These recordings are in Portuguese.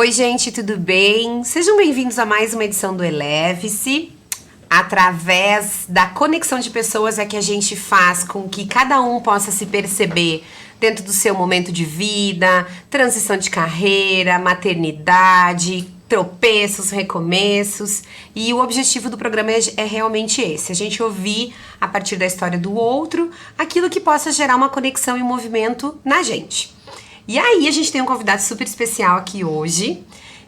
Oi, gente, tudo bem? Sejam bem-vindos a mais uma edição do Eleve-se. Através da conexão de pessoas é que a gente faz com que cada um possa se perceber dentro do seu momento de vida, transição de carreira, maternidade, tropeços, recomeços. E o objetivo do programa é realmente esse: a gente ouvir, a partir da história do outro, aquilo que possa gerar uma conexão e um movimento na gente. E aí a gente tem um convidado super especial aqui hoje,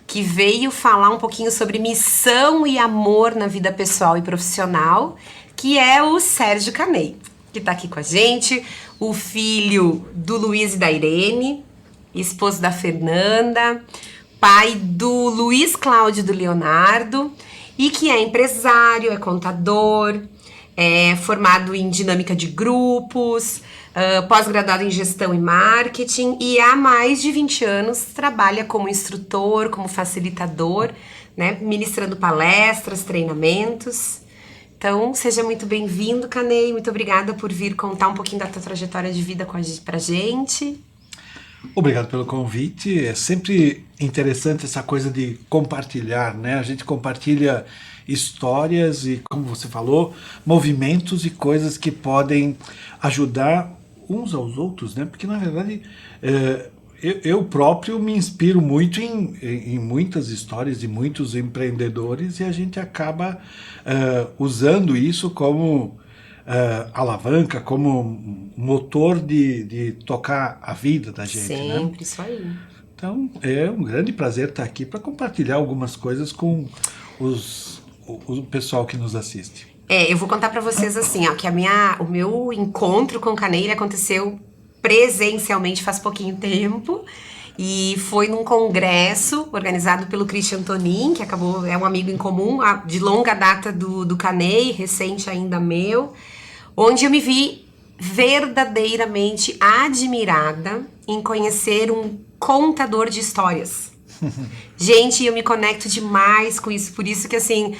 que veio falar um pouquinho sobre missão e amor na vida pessoal e profissional, que é o Sérgio Caney, que tá aqui com a gente, o filho do Luiz e da Irene, esposo da Fernanda, pai do Luiz Cláudio e do Leonardo, e que é empresário, é contador, é formado em dinâmica de grupos, pós-graduado em gestão e marketing, e há mais de 20 anos trabalha como instrutor, como facilitador, né, ministrando palestras, treinamentos. Então, seja muito bem-vindo, Caney. Muito obrigada por vir contar um pouquinho da tua trajetória de vida pra gente. Obrigado pelo convite. É sempre interessante essa coisa de compartilhar, né? A gente compartilha histórias e, como você falou, movimentos e coisas que podem ajudar uns aos outros, né? Porque, na verdade, eu próprio me inspiro muito em muitas histórias de muitos empreendedores e a gente acaba usando isso como alavanca, como motor de tocar a vida da gente, Sempre, né? isso aí. Então, é um grande prazer estar aqui para compartilhar algumas coisas com o pessoal que nos assiste. Eu vou contar pra vocês assim, ó, que o meu encontro com o Caney aconteceu presencialmente faz pouquinho tempo. E foi num congresso organizado pelo Christian Tonin, que é um amigo em comum, de longa data do Caney, recente ainda meu, onde eu me vi verdadeiramente admirada em conhecer um contador de histórias. Gente, eu me conecto demais com isso, por isso que assim,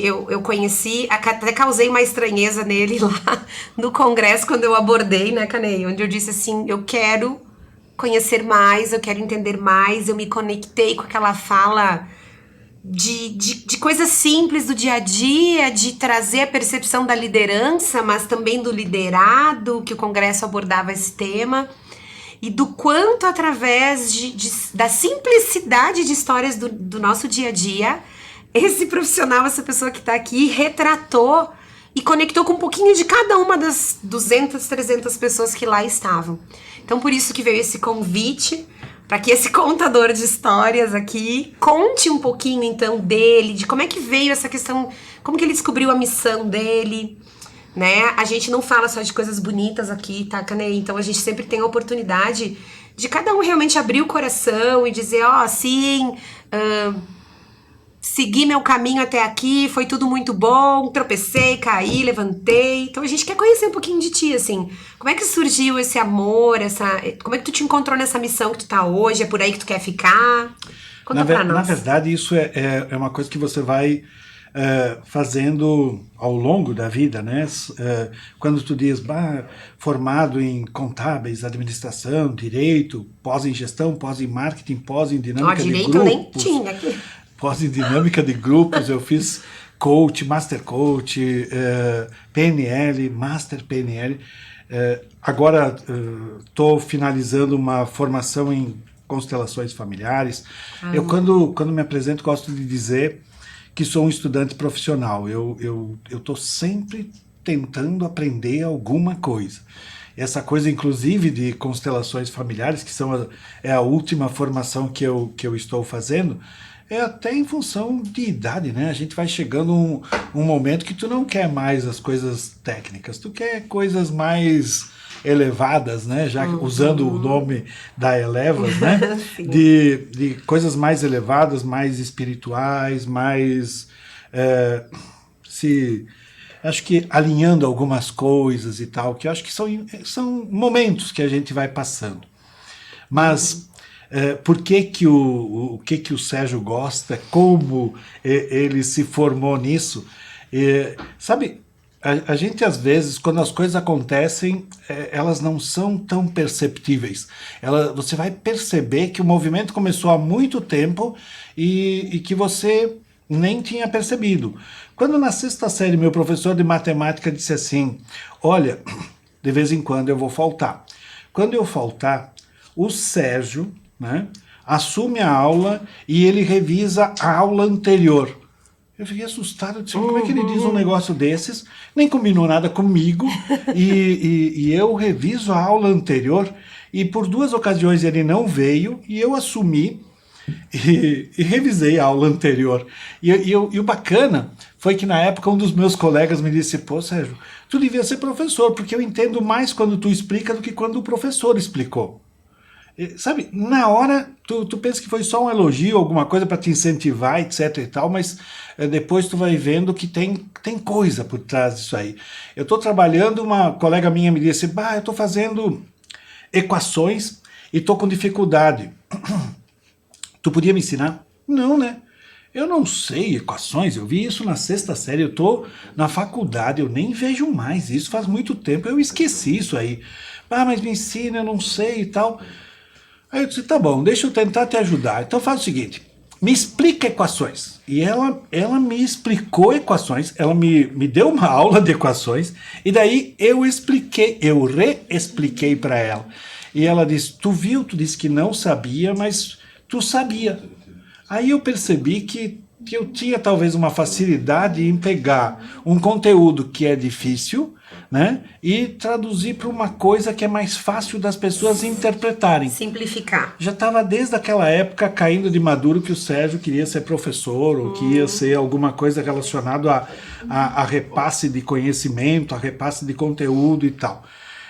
eu conheci, até causei uma estranheza nele lá no congresso quando eu abordei, né, Caney, onde eu disse assim, eu quero conhecer mais, eu quero entender mais, eu me conectei com aquela fala de coisas simples do dia a dia, de trazer a percepção da liderança, mas também do liderado, que o congresso abordava esse tema. E do quanto, através da simplicidade de histórias do nosso dia a dia, esse profissional, essa pessoa que está aqui, retratou e conectou com um pouquinho de cada uma das 200, 300 pessoas que lá estavam. Então, por isso que veio esse convite, para que esse contador de histórias aqui conte um pouquinho, então, dele, de como é que veio essa questão, como que ele descobriu a missão dele, né? A gente não fala só de coisas bonitas aqui, tá, Caney? Então a gente sempre tem a oportunidade de cada um realmente abrir o coração e dizer, sim, segui meu caminho até aqui, foi tudo muito bom, tropecei, caí, levantei. Então a gente quer conhecer um pouquinho de ti, assim. Como é que surgiu esse amor, como é que tu te encontrou nessa missão que tu tá hoje? É por aí que tu quer ficar? Conta pra nós. Na verdade, isso é uma coisa que você vai fazendo ao longo da vida, né? Quando tu diz, formado em contábeis, administração, direito, pós em gestão, pós em marketing, pós em dinâmica de grupos. Direito nem tinha aqui. Pós em dinâmica de grupos, eu fiz coach, master coach, PNL, master PNL. Agora estou finalizando uma formação em constelações familiares. Eu, quando me apresento, gosto de dizer que sou um estudante profissional. Eu estou sempre tentando aprender alguma coisa. Essa coisa, inclusive, de constelações familiares, que é a última formação que eu estou fazendo, é até em função de idade, né? A gente vai chegando um momento que tu não quer mais as coisas técnicas, tu quer coisas mais elevadas, né? Já usando o nome da Elevas, né? de coisas mais elevadas, mais espirituais, mais acho que alinhando algumas coisas e tal, que eu acho que são momentos que a gente vai passando. Mas por que o Sérgio gosta, como ele se formou nisso? Sabe, a gente, às vezes, quando as coisas acontecem, elas não são tão perceptíveis. Você vai perceber que o movimento começou há muito tempo e que você nem tinha percebido. Quando na sexta série meu professor de matemática disse assim, olha, de vez em quando eu vou faltar. Quando eu faltar, o Sérgio, né, assume a aula e ele revisa a aula anterior. Eu fiquei assustado, disse, como é que ele diz um negócio desses? Nem combinou nada comigo, e eu reviso a aula anterior, e por 2 ocasiões ele não veio, e eu assumi, e revisei a aula anterior. E o bacana foi que na época um dos meus colegas me disse, pô Sérgio, tu devia ser professor, porque eu entendo mais quando tu explica do que quando o professor explicou. Sabe, na hora tu pensa que foi só um elogio, alguma coisa para te incentivar, etc e tal, mas depois tu vai vendo que tem coisa por trás disso aí. Eu estou trabalhando, uma colega minha me disse, bah, eu estou fazendo equações e estou com dificuldade. Tu podia me ensinar? Não, né? Eu não sei equações, eu vi isso na sexta série, eu estou na faculdade, eu nem vejo mais isso, faz muito tempo, eu esqueci isso aí. Ah, mas me ensina, eu não sei e tal. Aí eu disse, tá bom, deixa eu tentar te ajudar. Então faz o seguinte, me explica equações. E ela me explicou equações, ela me deu uma aula de equações, e daí eu reexpliquei para ela. E ela disse, tu viu, tu disse que não sabia, mas tu sabia. Aí eu percebi que eu tinha talvez uma facilidade em pegar um conteúdo que é difícil, né, e traduzir para uma coisa que é mais fácil das pessoas interpretarem. Simplificar. Já estava desde aquela época caindo de maduro que o Sérgio queria ser professor, ou que ia ser alguma coisa relacionada a repasse de conhecimento, a repasse de conteúdo e tal.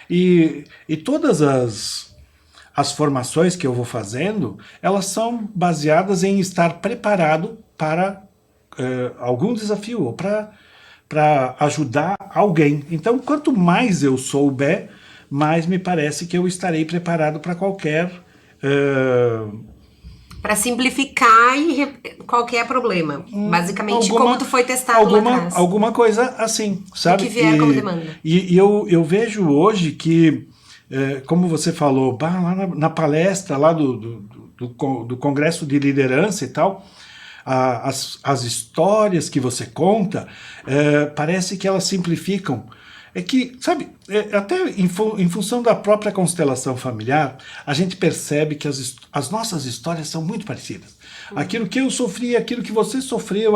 E todas as formações que eu vou fazendo, elas são baseadas em estar preparado para algum desafio, ou para ajudar alguém. Então, quanto mais eu souber, mais me parece que eu estarei preparado para qualquer... Para simplificar qualquer problema. Basicamente, como tu foi testado lá atrás. Alguma coisa assim, sabe? O que vier como demanda. E eu vejo hoje que, como você falou, lá na palestra lá do Congresso de Liderança e tal, as histórias que você conta, parece que elas simplificam. É que, sabe, até em função da própria constelação familiar, a gente percebe que as nossas histórias são muito parecidas. Aquilo que eu sofri, aquilo que você sofreu,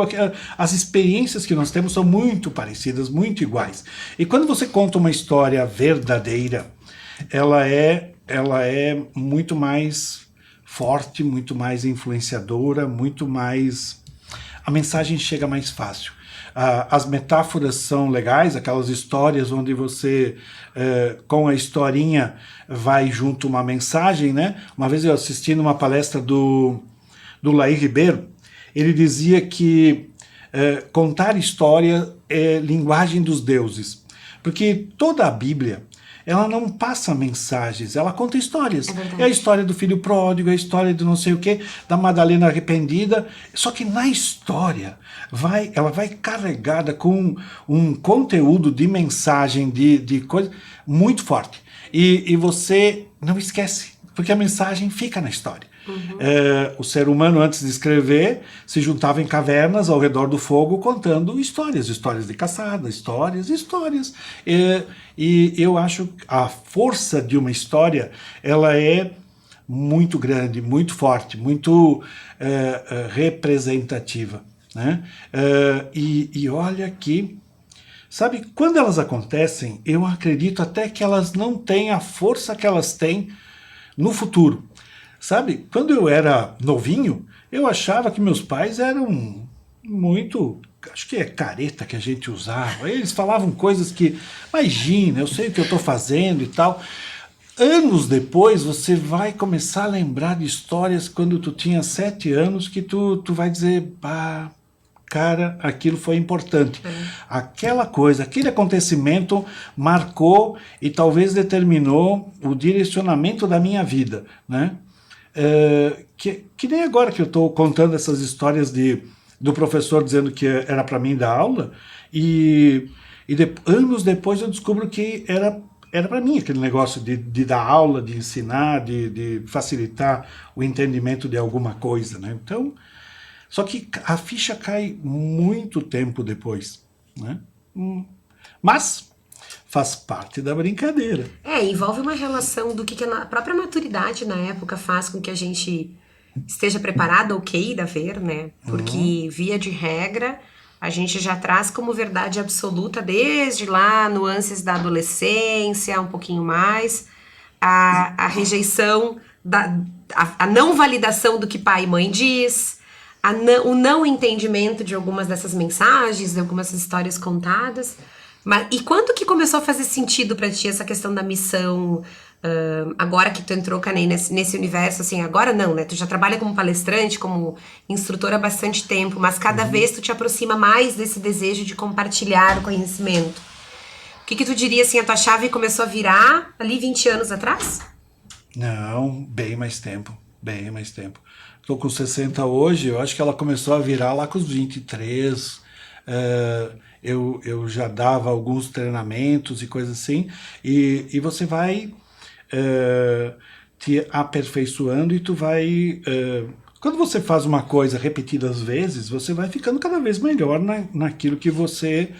as experiências que nós temos são muito parecidas, muito iguais. E quando você conta uma história verdadeira, ela é muito mais forte, muito mais influenciadora, muito mais... A mensagem chega mais fácil. As metáforas são legais, aquelas histórias onde você, com a historinha, vai junto uma mensagem, né? Uma vez eu assisti numa palestra do Laí Ribeiro, ele dizia que contar história é linguagem dos deuses, porque toda a Bíblia, ela não passa mensagens, ela conta histórias. É a história do filho pródigo, é a história do não sei o quê, da Madalena arrependida. Só que na história, ela vai carregada com um conteúdo de mensagem, de coisa muito forte. E você não esquece, porque a mensagem fica na história. O ser humano, antes de escrever, se juntava em cavernas ao redor do fogo contando histórias de caçada, histórias. E eu acho que a força de uma história, ela é muito grande, muito forte, muito representativa, né? E olha que, sabe, quando elas acontecem, eu acredito até que elas não têm a força que elas têm no futuro. Sabe, quando eu era novinho, eu achava que meus pais eram muito, acho que é careta que a gente usava. Eles falavam coisas que, imagina, eu sei o que eu estou fazendo e tal. Anos depois, você vai começar a lembrar de histórias quando tu tinha 7 anos que tu vai dizer, pá, cara, aquilo foi importante. Aquela coisa, aquele acontecimento marcou e talvez determinou o direcionamento da minha vida, né? Que nem agora que eu estou contando essas histórias do professor dizendo que era para mim dar aula, e E anos depois eu descubro que era para mim aquele negócio de dar aula, de ensinar, de facilitar o entendimento de alguma coisa, né? Então, só que a ficha cai muito tempo depois, né? Mas faz parte da brincadeira. Envolve uma relação do que a própria maturidade na época faz com que a gente esteja preparado ou queira ver, né? Porque, via de regra, a gente já traz como verdade absoluta desde lá, nuances da adolescência, um pouquinho mais, a rejeição, a não validação do que pai e mãe diz, o não entendimento de algumas dessas mensagens, de algumas histórias contadas. E quando que começou a fazer sentido pra ti essa questão da missão, agora que tu entrou, Canei, nesse universo, assim, agora não, né? Tu já trabalha como palestrante, como instrutora há bastante tempo, mas cada vez tu te aproxima mais desse desejo de compartilhar o conhecimento. O que tu diria, assim, a tua chave começou a virar ali 20 anos atrás? Não, bem mais tempo, bem mais tempo. Estou com 60 hoje, eu acho que ela começou a virar lá com os 23. Eu já dava alguns treinamentos e coisas assim, e você vai te aperfeiçoando e tu vai... quando você faz uma coisa repetidas vezes, você vai ficando cada vez melhor naquilo que você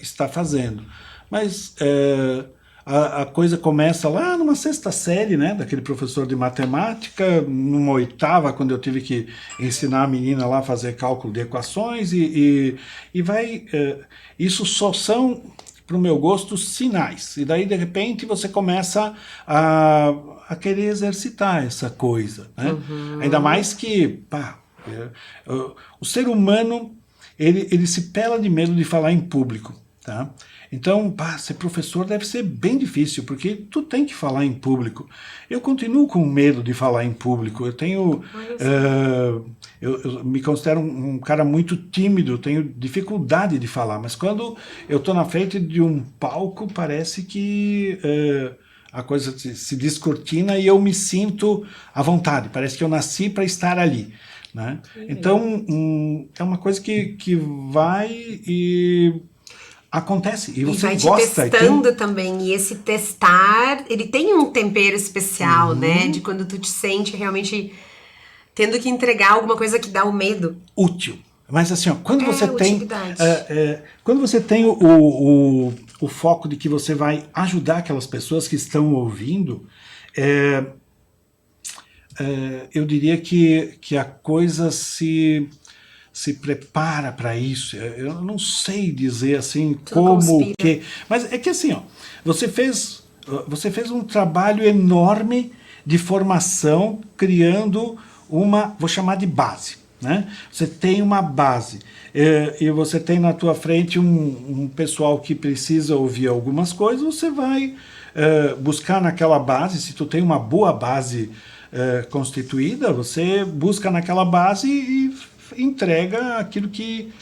está fazendo. Mas a coisa começa lá numa sexta série, né, daquele professor de matemática, numa oitava, quando eu tive que ensinar a menina lá a fazer cálculo de equações, e vai... isso só são, para o meu gosto, sinais. E daí, de repente, você começa a querer exercitar essa coisa, né? Ainda mais que, o ser humano, ele se pela de medo de falar em público, tá? Então, ser professor deve ser bem difícil, porque tu tem que falar em público. Eu continuo com medo de falar em público. Eu tenho... eu me considero um cara muito tímido, tenho dificuldade de falar, mas quando eu estou na frente de um palco, parece que a coisa se descortina e eu me sinto à vontade. Parece que eu nasci para estar ali, né? Então, é uma coisa que vai e... acontece, e você vai te gosta. testando também, e esse testar, ele tem um tempero especial, né? De quando tu te sente realmente tendo que entregar alguma coisa que dá o medo. Útil. Mas assim, ó, quando você tem... utilidade. quando você tem o foco de que você vai ajudar aquelas pessoas que estão ouvindo, eu diria que a coisa se prepara para isso. Eu não sei dizer assim como que... Mas é que assim, ó, você fez um trabalho enorme de formação, criando vou chamar de base, né? Você tem uma base, e você tem na tua frente um pessoal que precisa ouvir algumas coisas, você vai buscar naquela base. Se tu tem uma boa base constituída, você busca naquela base e entrega aquilo que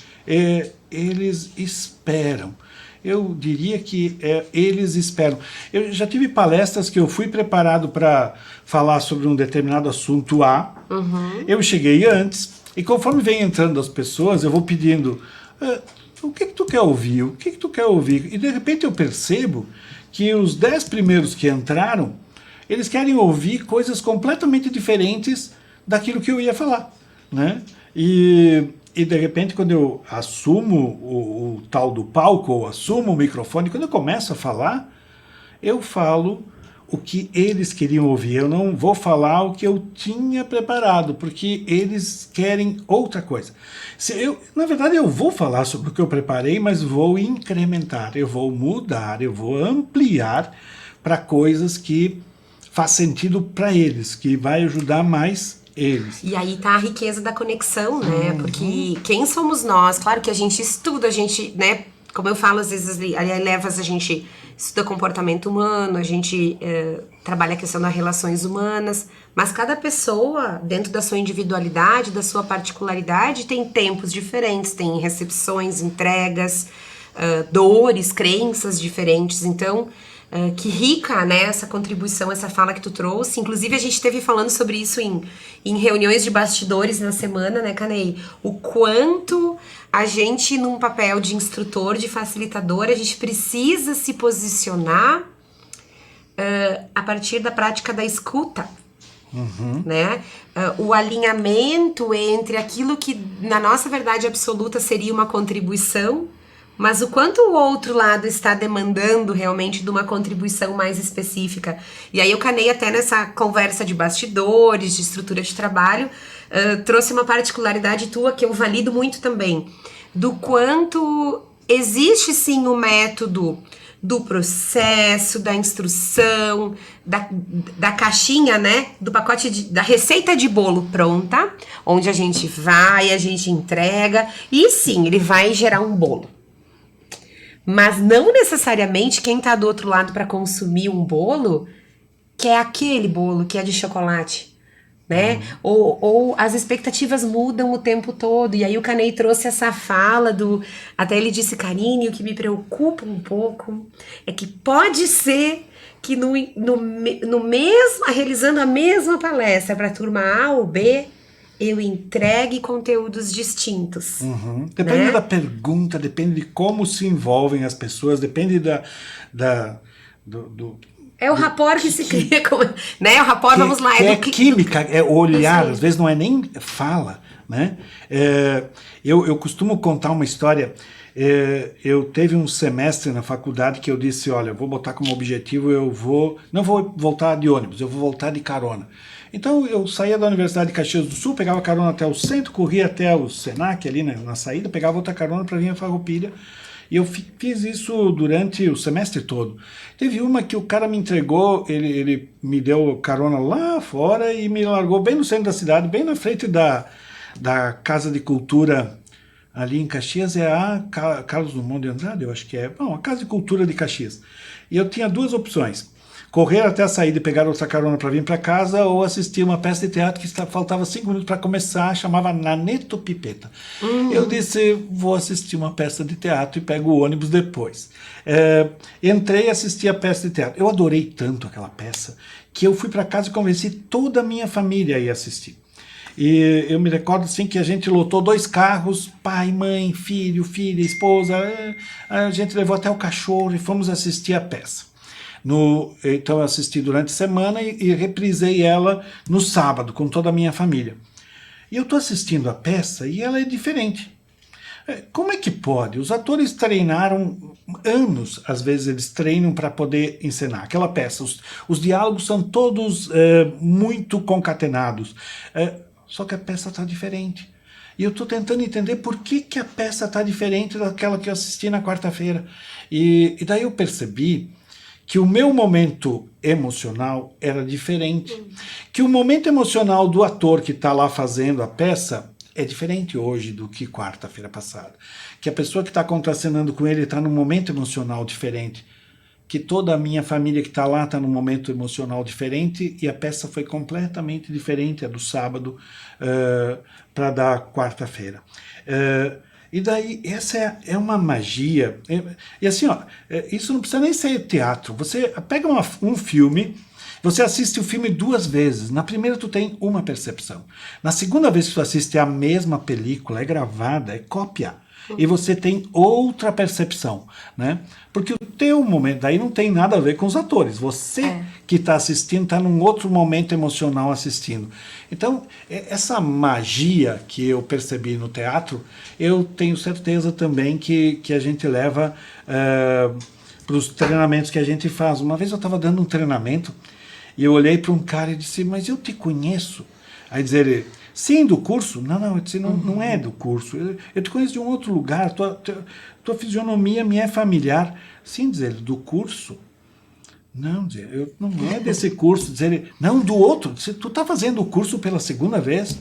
eles esperam. Eu diria que eles esperam. Eu já tive palestras que eu fui preparado para falar sobre um determinado assunto A. Eu cheguei antes, e conforme vem entrando as pessoas, eu vou pedindo, o que tu quer ouvir? O que tu quer ouvir? E de repente eu percebo que os 10 primeiros que entraram, eles querem ouvir coisas completamente diferentes daquilo que eu ia falar, né? E de repente, quando eu assumo o tal do palco, ou assumo o microfone, quando eu começo a falar, eu falo o que eles queriam ouvir. Eu não vou falar o que eu tinha preparado, porque eles querem outra coisa. Na verdade, eu vou falar sobre o que eu preparei, mas vou incrementar, eu vou mudar, eu vou ampliar para coisas que faz sentido para eles, que vai ajudar mais eles. E aí tá a riqueza da conexão, né? Porque quem somos nós? Claro que a gente estuda, a gente, né? Como eu falo, às vezes, ali Elevas, a gente estuda comportamento humano, a gente trabalha a questão das relações humanas, mas cada pessoa, dentro da sua individualidade, da sua particularidade, tem tempos diferentes, tem recepções, entregas, dores, crenças diferentes. Então, Que rica, né, essa contribuição, essa fala que tu trouxe. Inclusive, a gente esteve falando sobre isso em reuniões de bastidores na semana, né, Canei? O quanto a gente, num papel de instrutor, de facilitador, a gente precisa se posicionar a partir da prática da escuta. Né? O alinhamento entre aquilo que, na nossa verdade absoluta, seria uma contribuição, mas o quanto o outro lado está demandando realmente de uma contribuição mais específica. E aí eu canei até nessa conversa de bastidores, de estrutura de trabalho, trouxe uma particularidade tua que eu valido muito também, do quanto existe sim o método do processo, da instrução, da caixinha, né, do pacote, da receita de bolo pronta, onde a gente vai, a gente entrega, e sim, ele vai gerar um bolo. Mas não necessariamente quem tá do outro lado para consumir um bolo quer aquele bolo que é de chocolate, né? Ou as expectativas mudam o tempo todo. E aí o Canei trouxe essa fala do... Até ele disse, Karine, o que me preocupa um pouco é que pode ser que no mesmo, realizando a mesma palestra para a turma A ou B, eu entregue conteúdos distintos. Depende, né? da pergunta, depende de como se envolvem as pessoas, depende do É o rapport que se cria, né? O rapport, vamos lá. É química, é olhar, às vezes não é nem fala, né? Eu costumo contar uma história. Eu teve um semestre na faculdade que eu disse, olha, eu vou botar como objetivo, não vou voltar de ônibus, eu vou voltar de carona. Então eu saía da Universidade de Caxias do Sul, pegava carona até o centro, corria até o Senac ali na saída, pegava outra carona para vir a Farroupilha. E eu fiz isso durante o semestre todo. Teve uma que o cara me entregou, ele me deu carona lá fora e me largou bem no centro da cidade, bem na frente da Casa de Cultura ali em Caxias, é a Carlos Drummond de Andrade, eu acho que é. Bom, a Casa de Cultura de Caxias. E eu tinha duas opções. Correr até a saída e pegar outra carona para vir para casa ou assistir uma peça de teatro que faltava 5 minutos para começar, chamava Naneto Pipeta. Eu disse, vou assistir uma peça de teatro e pego o ônibus depois. Entrei e assisti a peça de teatro. Eu adorei tanto aquela peça que eu fui para casa e convenci toda a minha família a ir assistir. E eu me recordo assim que a gente lotou 2 carros, pai, mãe, filho, filha, esposa, a gente levou até o cachorro e fomos assistir a peça. Então eu assisti durante a semana e reprisei ela no sábado com toda a minha família. E eu estou assistindo a peça e ela é diferente. Como é que pode? Os atores treinaram anos, às vezes eles treinam para poder encenar aquela peça. Os diálogos são todos muito concatenados, só que a peça está diferente. E eu estou tentando entender por que a peça está diferente daquela que eu assisti na quarta-feira. E daí eu percebi que o meu momento emocional era diferente. Que o momento emocional do ator que está lá fazendo a peça é diferente hoje do que quarta-feira passada. Que a pessoa que está contracenando com ele está num momento emocional diferente. Que toda a minha família que está lá está num momento emocional diferente e a peça foi completamente diferente, a do sábado para a da quarta-feira. E daí, essa é uma magia. E assim, ó, isso não precisa nem ser teatro. Você pega um filme, você assiste o filme 2 vezes. Na primeira tu tem uma percepção. Na segunda vez que tu assiste a mesma película, é gravada, é cópia. E você tem outra percepção, né? Porque o teu momento, daí não tem nada a ver com os atores. Você que está assistindo está num outro momento emocional assistindo. Então, essa magia que eu percebi no teatro, eu tenho certeza também que a gente leva para os treinamentos que a gente faz. Uma vez eu estava dando um treinamento e eu olhei para um cara e disse, mas eu te conheço. Aí diz ele, sim, do curso? Não, eu disse, não é do curso. Eu te conheço de um outro lugar, tua fisionomia me é familiar. Sim, diz ele, do curso? Não, diz ele, não é desse curso. Diz ele, não, do outro. Diz ele, tu está fazendo o curso pela 2ª vez?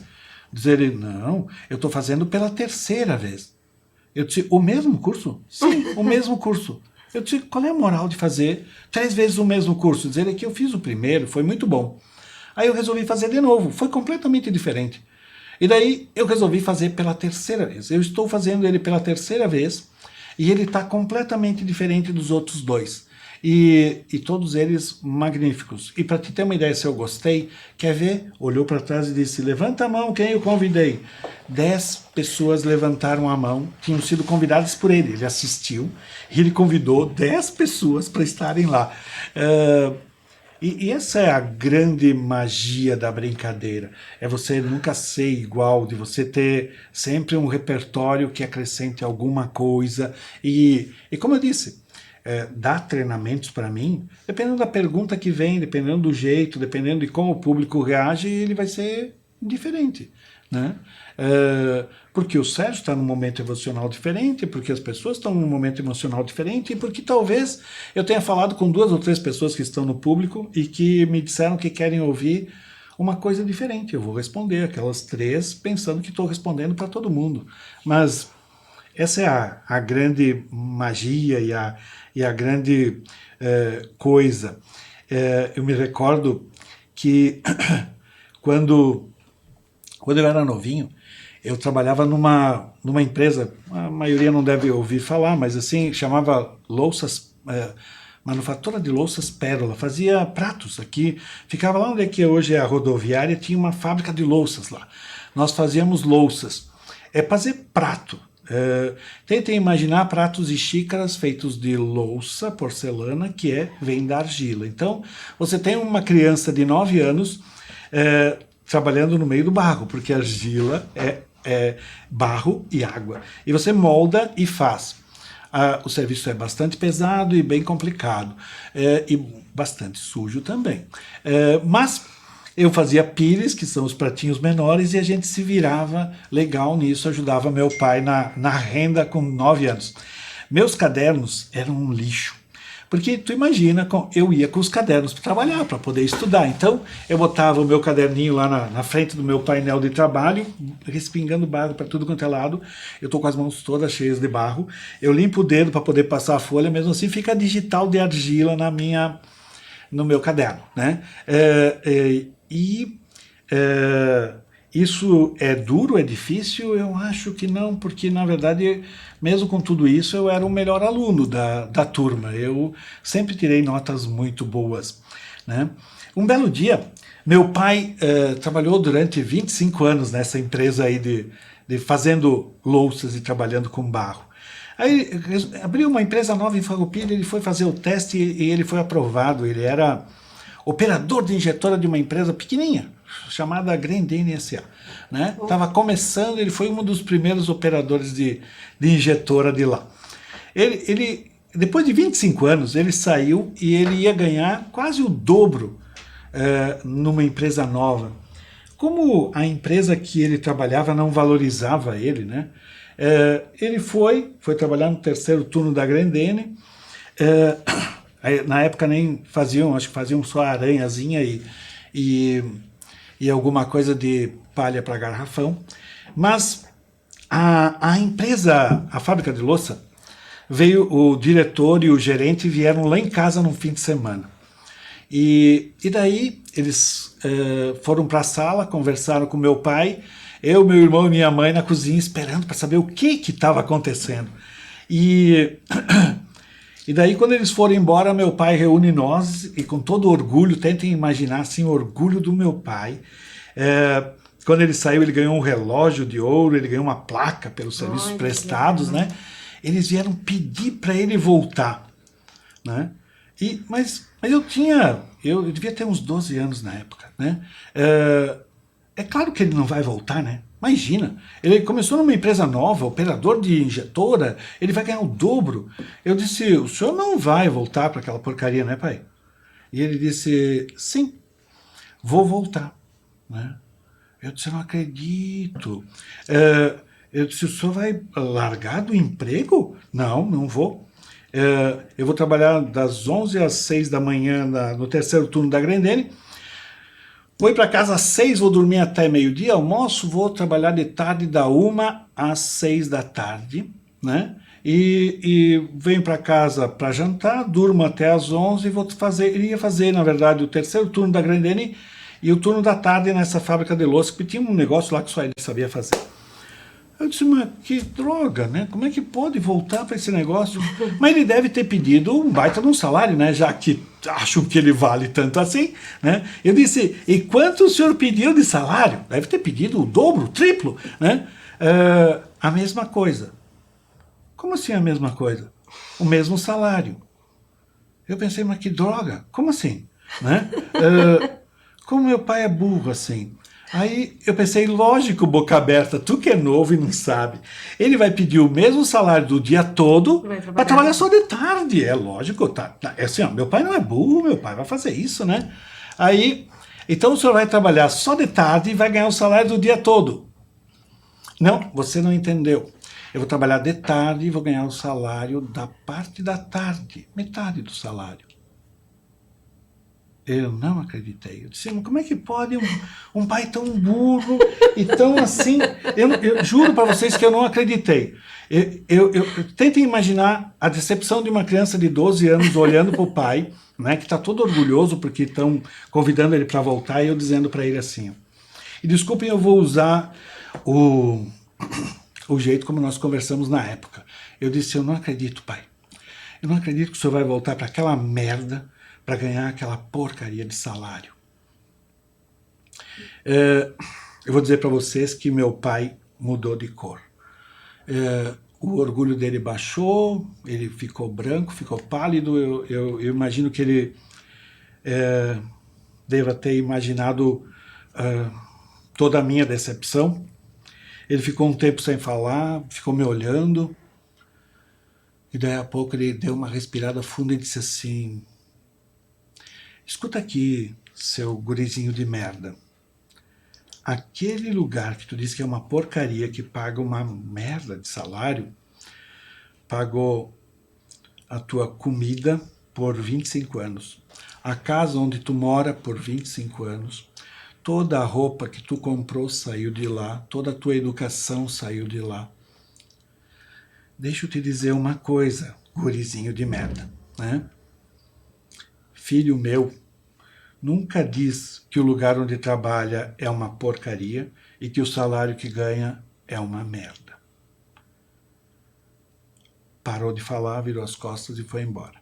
Diz ele, não, eu estou fazendo pela 3ª vez. Eu disse, o mesmo curso? Sim, o mesmo curso. Eu disse, qual é a moral de fazer 3 vezes o mesmo curso? Diz ele que eu fiz o primeiro, foi muito bom. Aí eu resolvi fazer de novo, foi completamente diferente. E daí eu resolvi fazer pela 3ª vez. Eu estou fazendo ele pela 3ª vez e ele está completamente diferente dos outros 2. e todos eles magníficos. E para te ter uma ideia se eu gostei, quer ver? Olhou para trás e disse, levanta a mão, quem eu convidei? 10 pessoas levantaram a mão, tinham sido convidadas por ele. Ele assistiu e ele convidou 10 pessoas para estarem lá. E essa é a grande magia da brincadeira. É você nunca ser igual, de você ter sempre um repertório que acrescente alguma coisa. E como eu disse, dar treinamentos para mim, dependendo da pergunta que vem, dependendo do jeito, dependendo de como o público reage, ele vai ser diferente, né? Porque o Sérgio está num momento emocional diferente, porque as pessoas estão num momento emocional diferente, e porque talvez eu tenha falado com 2 ou 3 pessoas que estão no público e que me disseram que querem ouvir uma coisa diferente. Eu vou responder aquelas 3 pensando que estou respondendo para todo mundo. Mas essa é a grande magia e a grande coisa. Eu me recordo que quando eu era novinho, eu trabalhava numa empresa, a maioria não deve ouvir falar, mas assim, chamava Louças, Manufatura de Louças Pérola, fazia pratos aqui, ficava lá onde é que hoje é a rodoviária, tinha uma fábrica de louças lá. Nós fazíamos louças. Fazer prato. Tentem imaginar pratos e xícaras feitos de louça, porcelana, que vem da argila. Então, você tem uma criança de 9 anos trabalhando no meio do barro, porque a argila é barro e água. E você molda e faz. O serviço é bastante pesado e bem complicado. E bastante sujo também. Mas eu fazia pires, que são os pratinhos menores, e a gente se virava legal nisso, ajudava meu pai na renda com 9 anos. Meus cadernos eram um lixo. Porque tu imagina, eu ia com os cadernos para trabalhar, para poder estudar. Então, eu botava o meu caderninho lá na frente do meu painel de trabalho, respingando barro para tudo quanto é lado. Eu estou com as mãos todas cheias de barro. Eu limpo o dedo para poder passar a folha, mesmo assim fica digital de argila no meu caderno, né? Isso é duro, é difícil? Eu acho que não, porque na verdade, mesmo com tudo isso, eu era o melhor aluno da turma. Eu sempre tirei notas muito boas, né? Um belo dia, meu pai trabalhou durante 25 anos nessa empresa aí de fazendo louças e trabalhando com barro. Aí abriu uma empresa nova em Farroupilha, ele foi fazer o teste e ele foi aprovado. Ele era operador de injetora de uma empresa pequenininha, chamada Grendene S.A. Né? Estava começando, ele foi um dos primeiros operadores de injetora de lá. Ele, depois de 25 anos, ele saiu e ele ia ganhar quase o dobro numa empresa nova. Como a empresa que ele trabalhava não valorizava ele, né? Ele foi trabalhar no terceiro turno da Grendene. Na época nem faziam, acho que faziam só aranhazinha e alguma coisa de palha para garrafão. Mas a empresa, a fábrica de louça, veio o diretor e o gerente vieram lá em casa num fim de semana. E daí eles foram para a sala, conversaram com meu pai, eu, meu irmão e minha mãe na cozinha esperando para saber o que estava acontecendo. E daí, quando eles foram embora, meu pai reúne nós e com todo orgulho, tentem imaginar assim, o orgulho do meu pai. Quando ele saiu, ele ganhou um relógio de ouro, ele ganhou uma placa pelos serviços prestados, né? Eles vieram pedir para ele voltar, né? Mas eu devia ter uns 12 anos na época, né? É claro que ele não vai voltar, né? Imagina, ele começou numa empresa nova, operador de injetora, ele vai ganhar o dobro. Eu disse, o senhor não vai voltar para aquela porcaria, né, pai? E ele disse, sim, vou voltar, né? Eu disse, não acredito. Eu disse, o senhor vai largar do emprego? Não, não vou. Eu vou trabalhar das 11 às 6 da manhã no terceiro turno da Grendene. Vou ir para casa às 6, vou dormir até meio-dia, almoço, vou trabalhar de tarde da 1 às 6 da tarde, né? E venho para casa para jantar, durmo até às 11 e iria fazer, na verdade, o terceiro turno da Grendene e o turno da tarde nessa fábrica de louça, que tinha um negócio lá que só ele sabia fazer. Eu disse, mas que droga, né? Como é que pode voltar para esse negócio? Mas ele deve ter pedido um baita de um salário, né? Já que acham que ele vale tanto assim, né? Eu disse, e quanto o senhor pediu de salário? Deve ter pedido o dobro, o triplo, né? A mesma coisa. Como assim a mesma coisa? O mesmo salário. Eu pensei, mas que droga, como assim? Né? Como meu pai é burro assim? Aí eu pensei, lógico, boca aberta, tu que é novo e não sabe. Ele vai pedir o mesmo salário do dia todo para trabalhar só de tarde. É lógico, tá. É assim, ó, meu pai não é burro, meu pai vai fazer isso, né? Aí, então o senhor vai trabalhar só de tarde e vai ganhar o salário do dia todo. Não, você não entendeu. Eu vou trabalhar de tarde e vou ganhar o salário da parte da tarde, metade do salário. Eu não acreditei. Eu disse, mas como é que pode um pai tão burro e tão assim? Eu juro para vocês que eu não acreditei. Tentem imaginar a decepção de uma criança de 12 anos olhando para o pai, né, que está todo orgulhoso porque estão convidando ele para voltar, e eu dizendo para ele assim. E desculpem, eu vou usar o jeito como nós conversamos na época. Eu disse, eu não acredito, pai. Eu não acredito que o senhor vai voltar para aquela merda para ganhar aquela porcaria de salário. Eu vou dizer para vocês que meu pai mudou de cor. O orgulho dele baixou, ele ficou branco, ficou pálido. Eu imagino que ele deva ter imaginado toda a minha decepção. Ele ficou um tempo sem falar, ficou me olhando, e daí a pouco ele deu uma respirada funda e disse assim, escuta aqui, seu gurizinho de merda, aquele lugar que tu disse que é uma porcaria, que paga uma merda de salário, pagou a tua comida por 25 anos, a casa onde tu mora por 25 anos, toda a roupa que tu comprou saiu de lá, toda a tua educação saiu de lá. Deixa eu te dizer uma coisa, gurizinho de merda, né? Filho meu, nunca diz que o lugar onde trabalha é uma porcaria e que o salário que ganha é uma merda. Parou de falar, virou as costas e foi embora.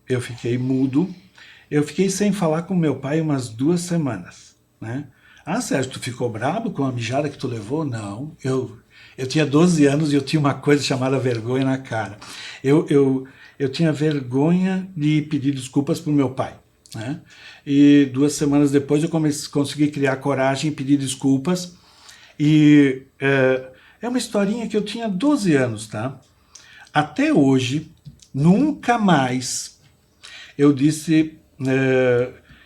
Eu fiquei mudo. Eu fiquei sem falar com meu pai umas 2 semanas, né? Ah, Sérgio, tu ficou bravo com a mijada que tu levou? Não, eu tinha 12 anos e eu tinha uma coisa chamada vergonha na cara. Eu tinha vergonha de pedir desculpas pro meu pai, né? E 2 semanas depois eu consegui criar coragem e pedir desculpas. E é uma historinha que eu tinha 12 anos, tá? Até hoje, nunca mais eu disse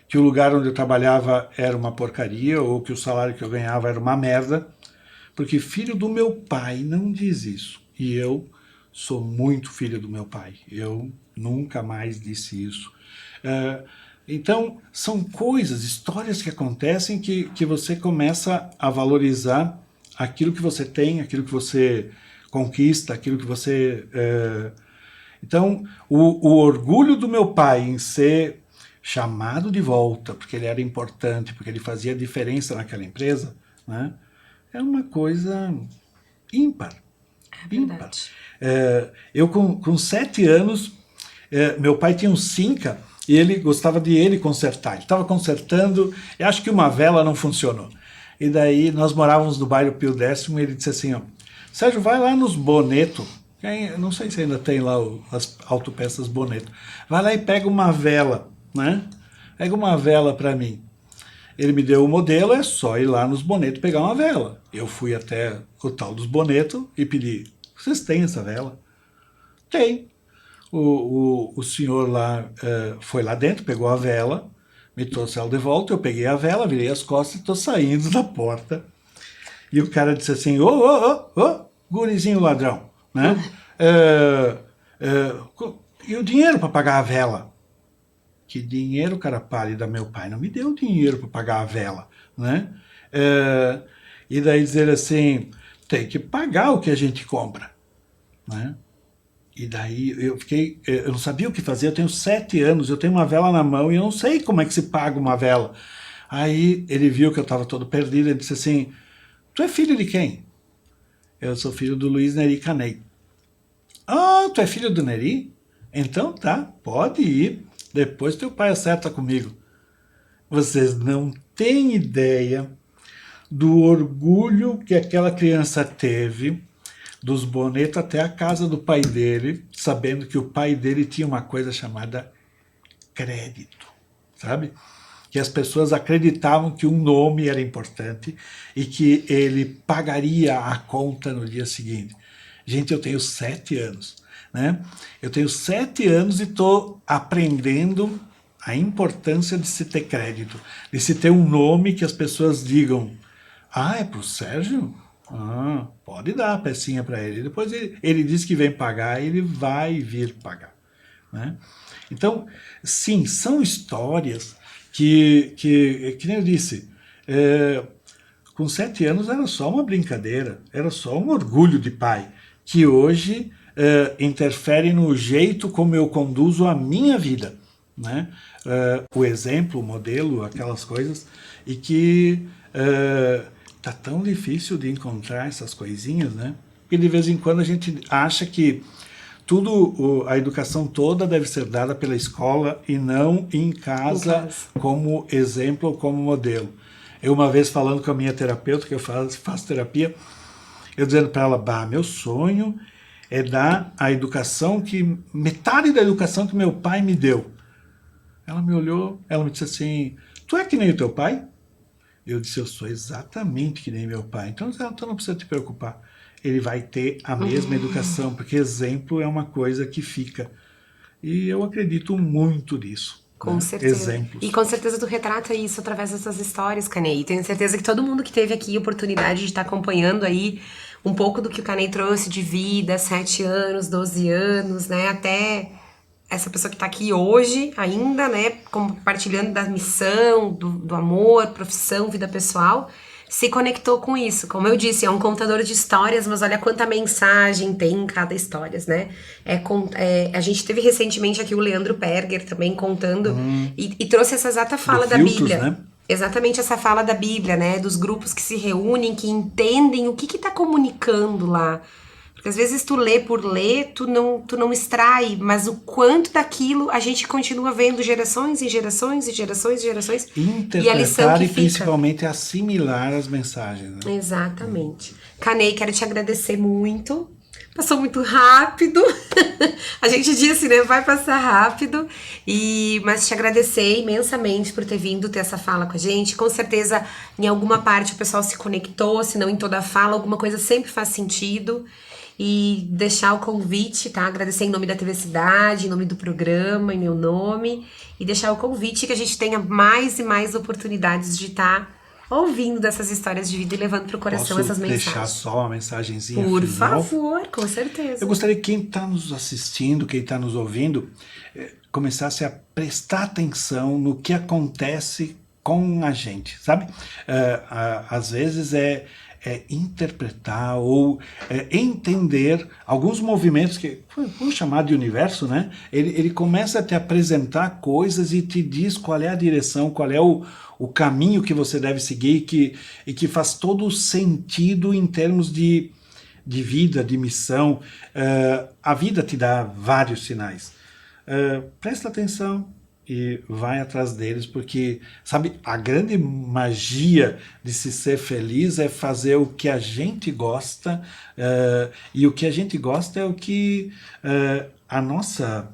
que o lugar onde eu trabalhava era uma porcaria ou que o salário que eu ganhava era uma merda, porque filho do meu pai não diz isso. E eu sou muito filho do meu pai. Eu nunca mais disse isso. Então, são coisas, histórias que acontecem que você começa a valorizar aquilo que você tem, aquilo que você conquista, aquilo que você... Então, o orgulho do meu pai em ser chamado de volta, porque ele era importante, porque ele fazia diferença naquela empresa, né? É uma coisa ímpar. Ímpar. Eu, com 7 anos, meu pai tinha um Cinca e ele gostava de ele consertar. Ele estava consertando e acho que uma vela não funcionou. E daí nós morávamos no bairro Pio Décimo e ele disse assim, ó, Sérgio, vai lá nos Boneto, não sei se ainda tem lá as autopeças Boneto, vai lá e pega uma vela, né? Pega uma vela para mim. Ele me deu o modelo, é só ir lá nos Boneto pegar uma vela. Eu fui até o tal dos Boneto e pedi, vocês têm essa vela? Tem. O senhor lá foi lá dentro, pegou a vela, me trouxe ela de volta, eu peguei a vela, virei as costas e estou saindo da porta. E o cara disse assim, ô, gurizinho ladrão, né? E o dinheiro para pagar a vela? Que dinheiro, cara pálida, meu pai não me deu dinheiro para pagar a vela, né? E daí dizer assim, tem que pagar o que a gente compra, né? E daí eu não sabia o que fazer, eu tenho 7 anos, eu tenho uma vela na mão e eu não sei como é que se paga uma vela. Aí ele viu que eu estava todo perdido, ele disse assim, Tu é filho de quem? Eu sou filho do Luiz Neri Canei. Ah, tu é filho do Neri? Então tá, pode ir. Depois teu pai acerta comigo. Vocês não têm ideia do orgulho que aquela criança teve, dos bonetos até a casa do pai dele, sabendo que o pai dele tinha uma coisa chamada crédito, sabe? Que as pessoas acreditavam que um nome era importante e que ele pagaria a conta no dia seguinte. Gente, eu tenho 7 anos, né? Eu tenho 7 anos e estou aprendendo a importância de se ter crédito, de se ter um nome que as pessoas digam: ah, é pro Sérgio? Ah, pode dar a pecinha para ele. Depois ele diz que vem pagar, ele vai vir pagar, né? Então, sim, são histórias que nem eu disse, com 7 anos era só uma brincadeira, era só um orgulho de pai, que hoje interfere no jeito como eu conduzo a minha vida, né? O exemplo, o modelo, aquelas coisas, e que tá tão difícil de encontrar essas coisinhas, né? Porque de vez em quando a gente acha que a educação toda deve ser dada pela escola e não em casa como exemplo ou como modelo. Eu uma vez falando com a minha terapeuta, que eu faço terapia, eu dizendo para ela: bah, meu sonho é dar a educação metade da educação que meu pai me deu. Ela me olhou, ela me disse assim: tu é que nem o teu pai? Eu disse: eu sou exatamente que nem meu pai. Então não precisa te preocupar. Ele vai ter a mesma educação, porque exemplo é uma coisa que fica. E eu acredito muito nisso. Com né? certeza. Exemplos. E com certeza tu retrata isso através dessas histórias, Canei. Tenho certeza que todo mundo que teve aqui a oportunidade de estar acompanhando aí um pouco do que o Canei trouxe de vida, 7 anos, 12 anos, né? Até essa pessoa que tá aqui hoje ainda, né? Compartilhando da missão, do amor, profissão, vida pessoal, se conectou com isso. Como eu disse, é um contador de histórias, mas olha quanta mensagem tem em cada história, né? A gente teve recentemente aqui o Leandro Perger também contando e trouxe essa exata fala da Filtros, Bíblia. né? Exatamente essa fala da Bíblia, né? Dos grupos que se reúnem, que entendem o que tá comunicando lá. Porque às vezes tu lê por ler, tu não extrai, mas o quanto daquilo a gente continua vendo gerações e gerações e gerações e gerações. E a lição Interpretar que e fica. principalmente assimilar as mensagens. Né? Exatamente. Canei, quero te agradecer muito. Passou muito rápido. A gente disse, né? Vai passar rápido. Mas te agradecer imensamente por ter vindo ter essa fala com a gente. Com certeza, em alguma parte o pessoal se conectou, se não em toda a fala, alguma coisa sempre faz sentido. E deixar o convite, tá? Agradecer em nome da TV Cidade, em nome do programa, em meu nome. E deixar o convite que a gente tenha mais e mais oportunidades de estar ouvindo dessas histórias de vida e levando pro coração essas mensagens. Posso deixar só uma mensagenzinha Por final? favor, com certeza. Eu gostaria que quem está nos assistindo, quem está nos ouvindo, começasse a prestar atenção no que acontece com a gente, sabe? Às vezes é interpretar ou entender alguns movimentos que vamos chamar de universo, né? Ele começa a te apresentar coisas e te diz qual é a direção, qual é o caminho que você deve seguir e que faz todo o sentido em termos de vida, de missão. A vida te dá vários sinais. Presta atenção e vai atrás deles, porque, sabe, a grande magia de se ser feliz é fazer o que a gente gosta, e o que a gente gosta é o que a nossa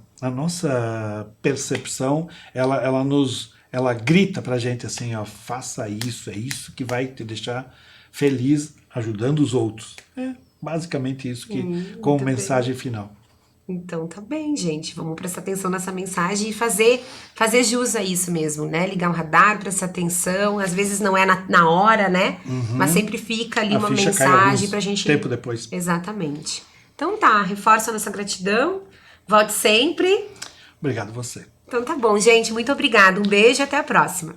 percepção, ela grita pra gente assim, ó, faça isso, é isso que vai te deixar feliz ajudando os outros. É basicamente isso que como mensagem final. Então tá bem, gente. Vamos prestar atenção nessa mensagem e fazer jus a isso mesmo, né? Ligar o radar, prestar atenção. Às vezes não é na hora, né? Mas sempre fica ali uma mensagem pra gente. Tempo depois. Exatamente. Então tá, reforça a nossa gratidão. Volte sempre. Obrigado você. Então tá bom, gente. Muito obrigada. Um beijo e até a próxima.